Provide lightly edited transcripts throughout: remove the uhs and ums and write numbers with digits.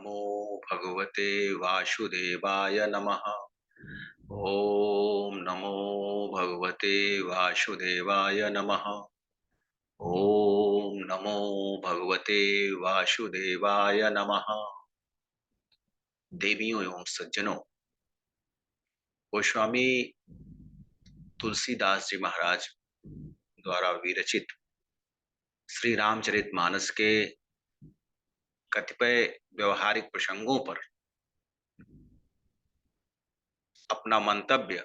नमो भगवते वासुदेवाय नमः। ओम नमो भगवते वासुदेवाय नमः। ओम नमो भगवते वासुदेवाय नमः। देवियों एवं सज्जनों, गोस्वामी तुलसीदास जी महाराज द्वारा विरचित श्री रामचरितमानस के कतिपय व्यवहारिक प्रसंगों पर अपना मंतव्य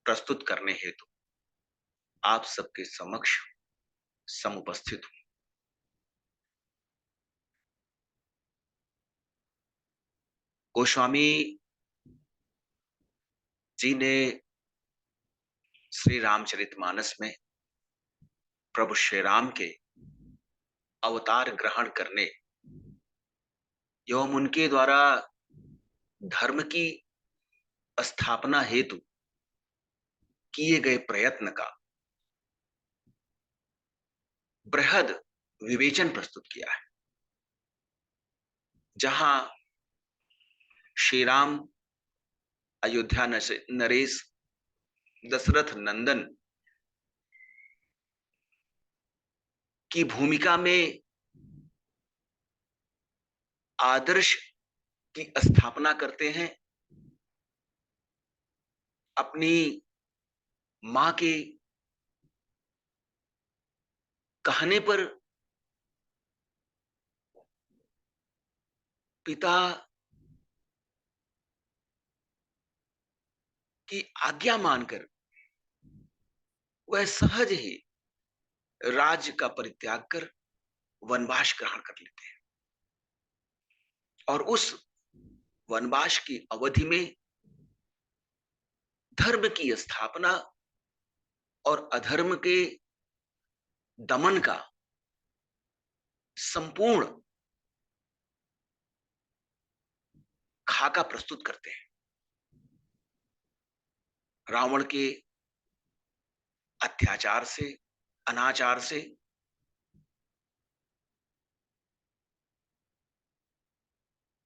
प्रस्तुत करने हेतु आप सबके समक्ष समुपस्थित हूं। गोस्वामी जी ने श्री रामचरितमानस में प्रभु श्री राम के अवतार ग्रहण करने एवं उनके द्वारा धर्म की स्थापना हेतु किए गए प्रयत्न का बृहद विवेचन प्रस्तुत किया है। जहां श्री राम अयोध्या नरेश दशरथ नंदन की भूमिका में आदर्श की स्थापना करते हैं, अपनी मां के कहने पर पिता की आज्ञा मानकर वह सहज ही राज्य का परित्याग कर वनवास ग्रहण कर लेते हैं और उस वनवास की अवधि में धर्म की स्थापना और अधर्म के दमन का संपूर्ण खाका प्रस्तुत करते हैं। रावण के अत्याचार से, अनाचार से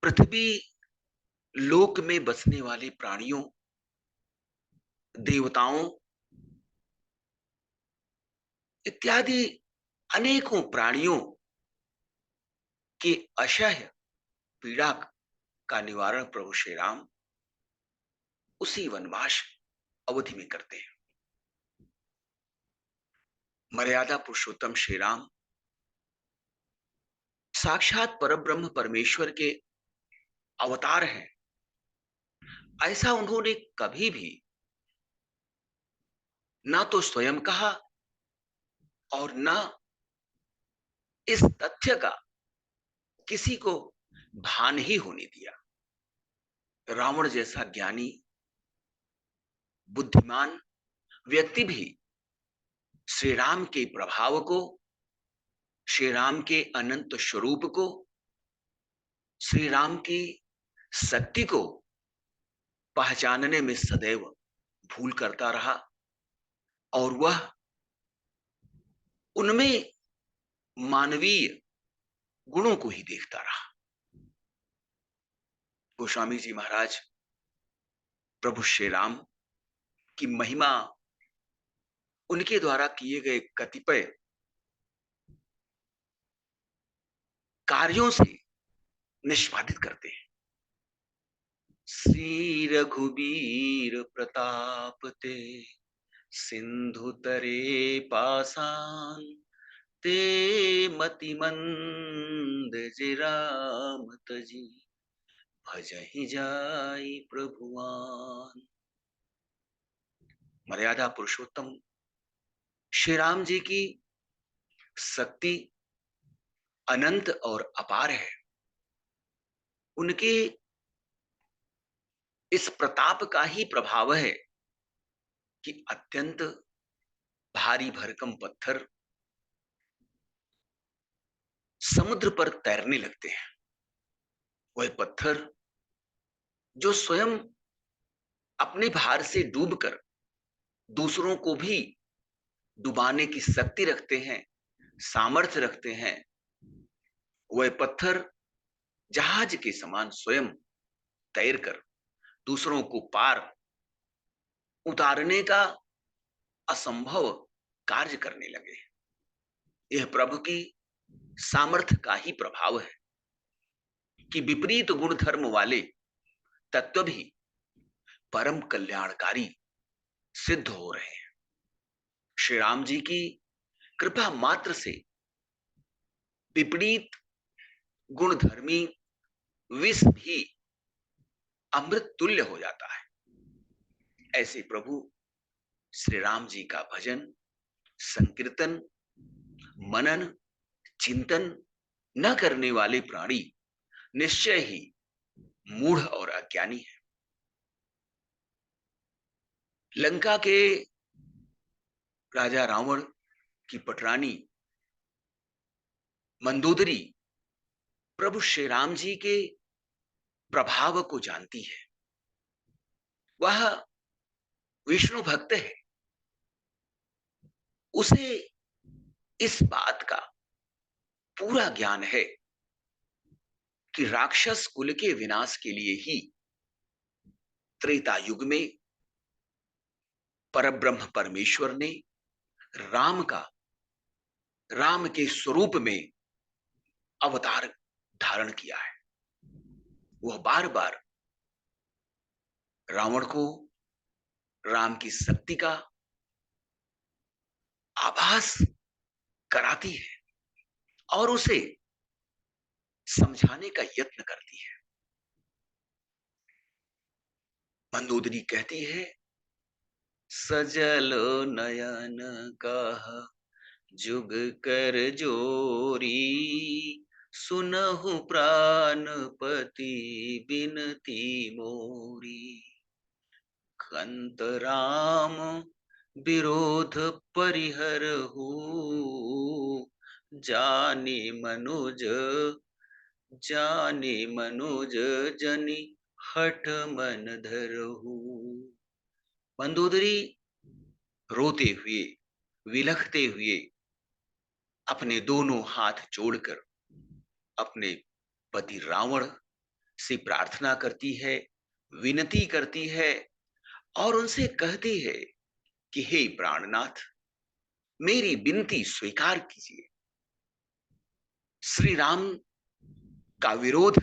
पृथ्वी लोक में बसने वाले प्राणियों, देवताओं इत्यादि अनेकों प्राणियों की असह्य पीड़ा का निवारण प्रभु श्री राम उसी वनवास अवधि में करते हैं। मर्यादा पुरुषोत्तम श्री राम साक्षात परब्रह्म परमेश्वर के अवतार हैं, ऐसा उन्होंने कभी भी ना तो स्वयं कहा और ना इस तथ्य का किसी को भान ही होने दिया। रावण जैसा ज्ञानी बुद्धिमान व्यक्ति भी श्री राम के प्रभाव को, श्री राम के अनंत स्वरूप को, श्री राम की शक्ति को पहचानने में सदैव भूल करता रहा और वह उनमें मानवीय गुणों को ही देखता रहा। गोस्वामी जी महाराज प्रभु श्री राम की महिमा, उनके द्वारा किए गए कतिपय कार्यों से निष्पादित करते हैं। श्री रघुबीर प्रताप ते सिंधु तरे पाषाण, ते मति मंद जिराम तजी, भजहि जाई प्रभुआन। मर्यादा पुरुषोत्तम श्री राम जी की शक्ति अनंत और अपार है। उनके इस प्रताप का ही प्रभाव है कि अत्यंत भारी भरकम पत्थर समुद्र पर तैरने लगते हैं। वह पत्थर जो स्वयं अपने भार से डूबकर दूसरों को भी डुबाने की शक्ति रखते हैं, सामर्थ्य रखते हैं, वह पत्थर जहाज के समान स्वयं तैरकर दूसरों को पार उतारने का असंभव कार्य करने लगे। यह प्रभु की सामर्थ्य का ही प्रभाव है कि विपरीत गुण धर्म वाले तत्व भी परम कल्याणकारी सिद्ध हो रहे हैं। श्री राम जी की कृपा मात्र से विपरीत गुणधर्मी विष भी अमृत तुल्य हो जाता है। ऐसे प्रभु श्री राम जी का भजन, संकीर्तन, मनन, चिंतन न करने वाले प्राणी निश्चय ही मूढ़ और अज्ञानी है। लंका के राजा रावण की पटरानी मंदोदरी प्रभु श्री राम जी के प्रभाव को जानती है। वह विष्णु भक्त है। उसे इस बात का पूरा ज्ञान है कि राक्षस कुल के विनाश के लिए ही त्रेता युग में परब्रह्म परमेश्वर ने राम का राम के स्वरूप में अवतार धारण किया है। वह बार बार रावण को राम की शक्ति का आभास कराती है और उसे समझाने का यत्न करती है। मंदोदरी कहती है, सजल नयन कह जुग कर जोरी, सुनहु प्राणपति बिनती मोरी। कंत राम विरोध परिहरहु, जाने मनुज जनि हठ मन धरहु। मंदोदरी रोते हुए, विलखते हुए अपने दोनों हाथ जोड़कर अपने पति रावण से प्रार्थना करती है, विनती करती है और उनसे कहती है कि हे प्राणनाथ, मेरी विनती स्वीकार कीजिए। श्री राम का विरोध,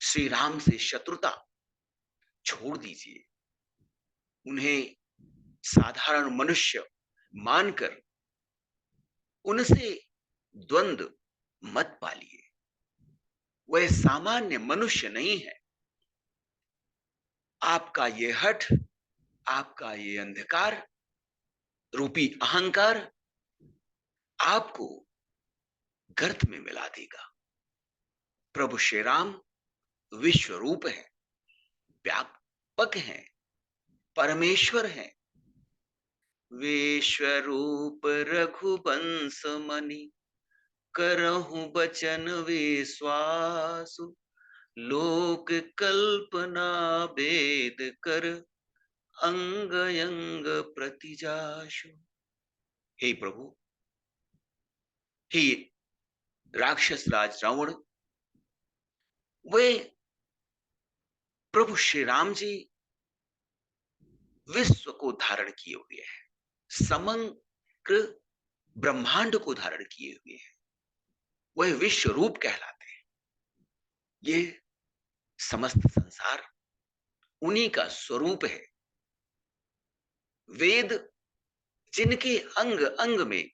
श्री राम से शत्रुता छोड़ दीजिए। उन्हें साधारण मनुष्य मानकर उनसे द्वंद्व मत पालिए। वह सामान्य मनुष्य नहीं है। आपका ये हठ, आपका ये अंधकार रूपी अहंकार आपको गर्त में मिला देगा। प्रभु श्री राम विश्व रूप है, व्यापक हैं, परमेश्वर हैं। विश्वरूप रघुवंश मणि, करहु बचन विश्वासु, लोक कल्पना वेद कर, अंग अंग प्रतिजाशु। हे प्रभु, हे राक्षस राज रावण, वे प्रभु श्री राम जी विश्व को धारण किए हुए हैं, समग्र ब्रह्मांड को धारण किए हुए हैं। वह विश्व रूप कहलाते हैं। ये समस्त संसार उन्हीं का स्वरूप है। वेद जिनके अंग अंग में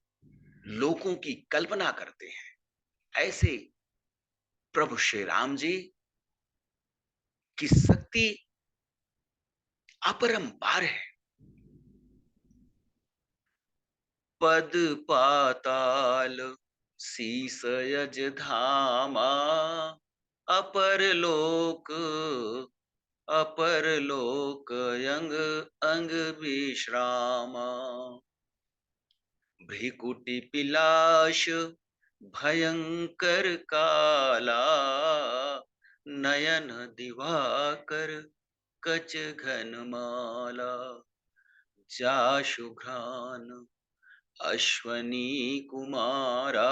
लोकों की कल्पना करते हैं, ऐसे प्रभु श्री राम जी की शक्ति अपरंपार है। पद पाताल शीस यज धामा, अपर लोक अंग अंग विश्रामा। भ्रिकुटी पिलाश भयंकर काला, नयन दिवाकर कच घन माला। जाशुघ्रान अश्वनी कुमारा,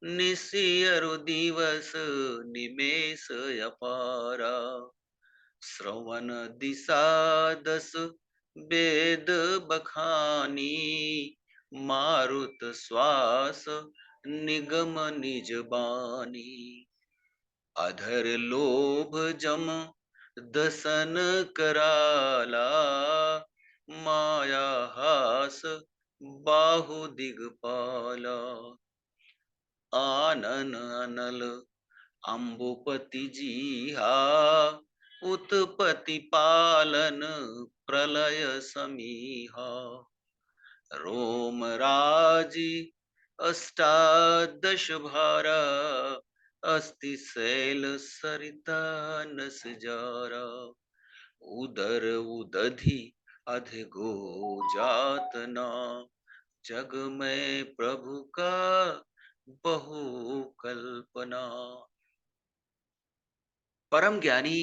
निशियरु दिवस निमेष अपारा। श्रवण दिशा दस वेद बखानी, मारुत श्वास निगम निज बानी। अधर लोभ जम दसन कराला, माया हास बाहु दिगपाला। आनन अनल अम्बुपति जीहा, उत्पत्ति पालन प्रलय समीहा। रोम राजी अष्टादश भारा, अस्ति शैल सरिता नस जारा। उदर उदधि अधिगो जातना, जग में प्रभु का बहु कल्पना। परम ज्ञानी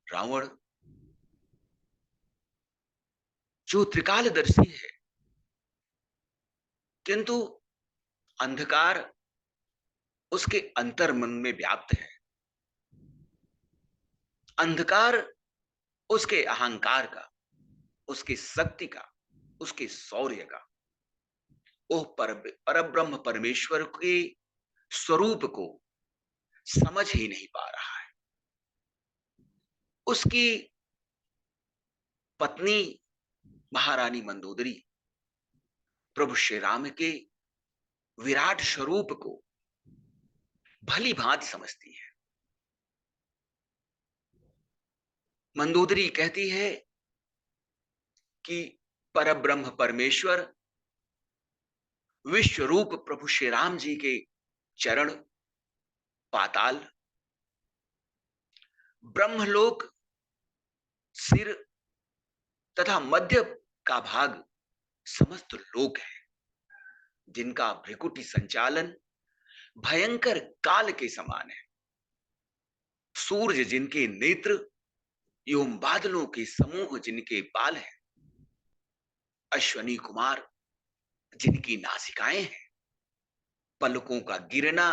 रावण जो त्रिकालदर्शी है, किंतु अंधकार उसके अंतर मन में व्याप्त है। अंधकार उसके अहंकार का, उसकी शक्ति का, उसके शौर्य का, वो परब्रह्म परमेश्वर के स्वरूप को समझ ही नहीं पा रहा है। उसकी पत्नी महारानी मंदोदरी प्रभु श्री राम के विराट स्वरूप को भली भांति समझती है। मंदोदरी कहती है कि परब्रह्म परमेश्वर विश्व रूप प्रभु श्री राम जी के चरण, पाताल, ब्रह्मलोक, सिर तथा मध्य का भाग समस्त लोक है, जिनका भ्रिकुटी संचालन भयंकर काल के समान है। सूर्य जिनके नेत्र एवं बादलों के समूह जिनके बाल हैं, अश्वनी कुमार जिनकी नासिकाएं हैं, पलकों का गिरना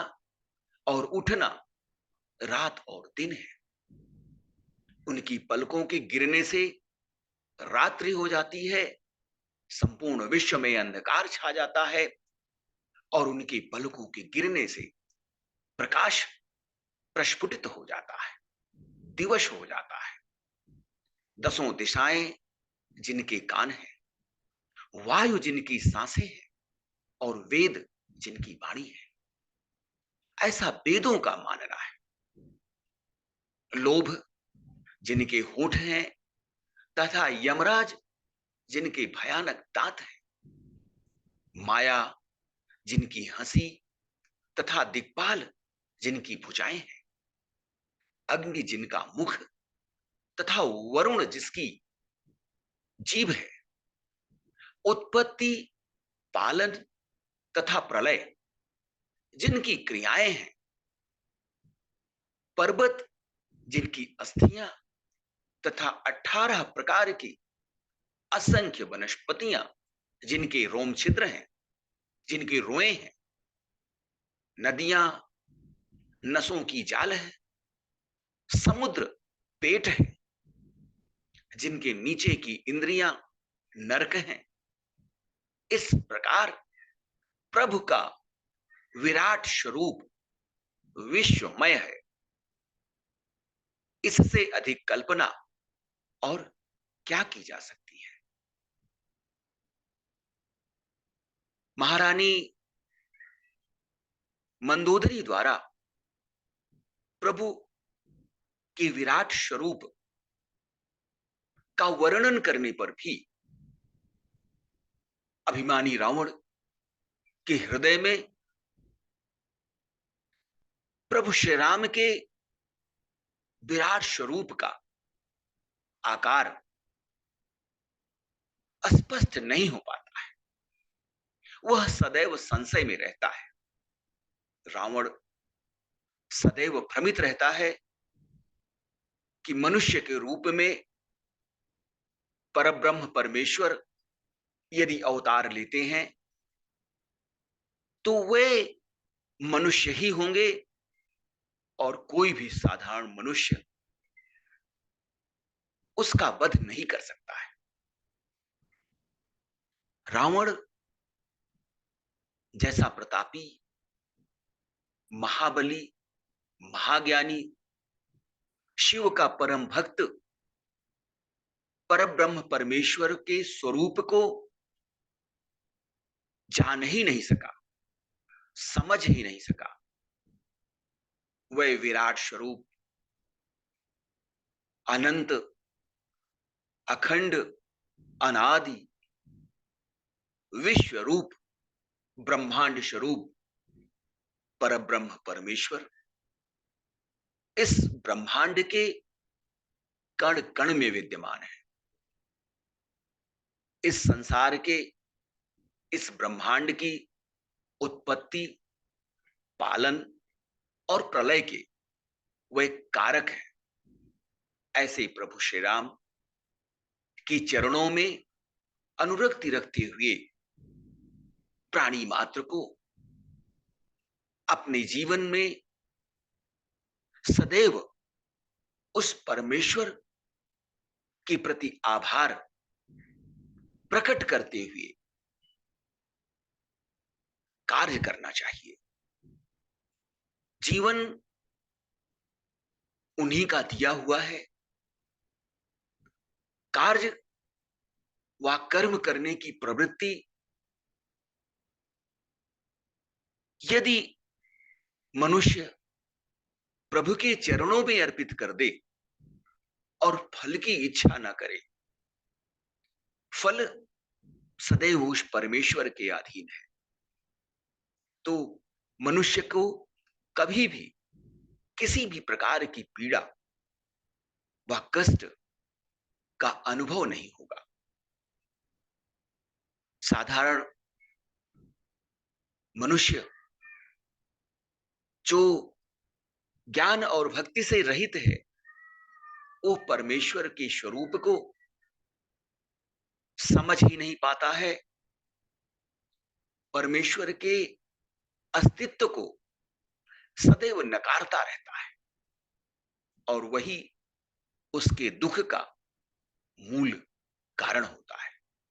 और उठना रात और दिन है। उनकी पलकों के गिरने से रात्रि हो जाती है, संपूर्ण विश्व में अंधकार छा जाता है, और उनकी पलकों के गिरने से प्रकाश प्रस्फुटित हो जाता है, दिवस हो जाता है। दसों दिशाएं जिनके कान हैं, वायु जिनकी सांसें हैं, और वेद जिनकी वाणी है, ऐसा वेदों का मानना है। लोभ जिनके होठ हैं तथा यमराज जिनके भयानक दांत हैं, माया जिनकी हंसी तथा दिक्पाल जिनकी भुजाएं हैं, अग्नि जिनका मुख तथा वरुण जिसकी जीभ है, उत्पत्ति, पालन तथा प्रलय जिनकी क्रियाएं हैं, पर्वत जिनकी अस्थियां तथा 18 प्रकार की असंख्य वनस्पतियां जिनके रोम छिद्र हैं, जिनके रोए हैं, नदियां नसों की जाल है, समुद्र पेट है, जिनके नीचे की इंद्रियां नरक हैं। इस प्रकार प्रभु का विराट स्वरूप विश्वमय है। इससे अधिक कल्पना और क्या की जा सकती है। महारानी मंदोदरी द्वारा प्रभु के विराट स्वरूप का वर्णन करने पर भी अभिमानी रावण के हृदय में प्रभु श्री राम के विराट स्वरूप का आकार स्पष्ट नहीं हो पाता है। वह सदैव संशय में रहता है। रावण सदैव भ्रमित रहता है कि मनुष्य के रूप में परब्रह्म परमेश्वर यदि अवतार लेते हैं तो वे मनुष्य ही होंगे और कोई भी साधारण मनुष्य उसका वध नहीं कर सकता है। रावण जैसा प्रतापी, महाबली, महाज्ञानी, शिव का परम भक्त परब्रह्म परमेश्वर के स्वरूप को जान ही नहीं सका, समझ ही नहीं सका। वह विराट स्वरूप, अनंत, अखंड, अनादि, विश्व रूप, ब्रह्मांड स्वरूप परब्रह्म परमेश्वर इस ब्रह्मांड के कण कण में विद्यमान है। इस संसार के, इस ब्रह्मांड की उत्पत्ति, पालन और प्रलय के वह एक कारक है। ऐसे प्रभु श्री राम की चरणों में अनुरक्ति रखते हुए प्राणी मात्र को अपने जीवन में सदैव उस परमेश्वर के प्रति आभार प्रकट करते हुए कार्य करना चाहिए। जीवन उन्हीं का दिया हुआ है। कार्य व कर्म करने की प्रवृत्ति यदि मनुष्य प्रभु के चरणों में अर्पित कर दे और फल की इच्छा ना करे, फल सदैव उस परमेश्वर के अधीन है, तो मनुष्य को कभी भी किसी भी प्रकार की पीड़ा व कष्ट का अनुभव नहीं होगा। साधारण मनुष्य जो ज्ञान और भक्ति से रहित है, वो परमेश्वर के स्वरूप को समझ ही नहीं पाता है, परमेश्वर के अस्तित्व को सदैव नकारता रहता है और वही उसके दुख का मूल कारण होता है।